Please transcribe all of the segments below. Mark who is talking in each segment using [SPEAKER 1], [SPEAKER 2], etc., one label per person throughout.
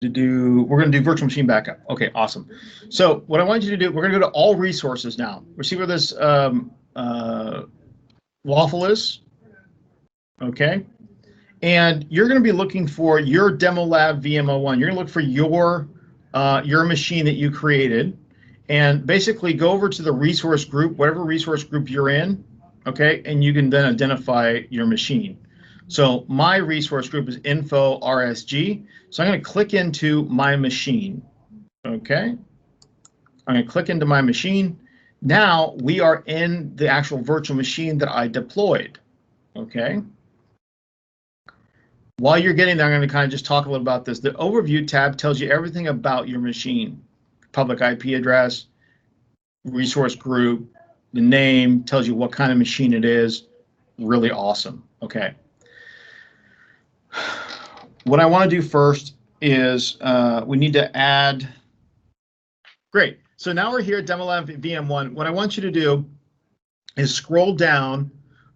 [SPEAKER 1] We're going to do virtual machine backup. Okay, awesome. So what I want you to do, we're going to go to all resources now. We see where this waffle is. Okay. And you're going to be looking for your demo lab VM01. You're going to look for your machine that you created, and basically go over to the resource group, whatever resource group you're in, okay, and you can then identify your machine. So my resource group is info RSG. So I'm going to click into my machine. Okay. I'm going to click into my machine. Now we are in the actual virtual machine that I deployed. Okay. While you're getting there, I'm going to kind of just talk a little about this. The overview tab tells you everything about your machine. Public IP address, resource group, the name, tells you what kind of machine it is. Really awesome. Okay. What I want to do first is we need to add. Great. So now we're here at Demo Lab VM1. What I want you to do is scroll down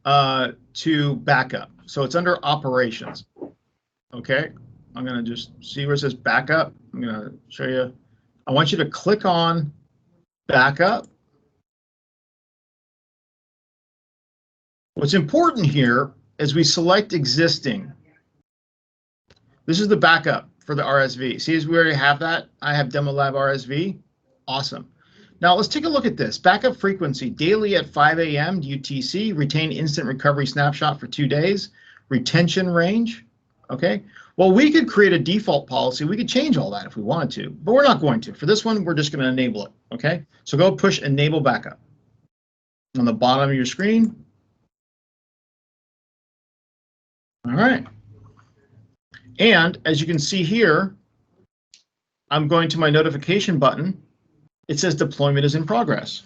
[SPEAKER 1] to backup. So it's under operations. Okay. I'm going to just see where it says backup. I'm going to show you. I want you to click on backup. What's important here is we select existing. This is the backup for the RSV. See, as we already have that, I have Demo Lab RSV. Awesome. Now let's take a look at this. Backup frequency, daily at 5 a.m. UTC, retain instant recovery snapshot for 2 days, retention range. Okay, well, we could create a default policy. We could change all that if we wanted to, but we're not going to. For this one, we're just going to enable it. Okay, so go push enable backup on the bottom of your screen. All right. And as you can see here, I'm going to my notification button. It says deployment is in progress.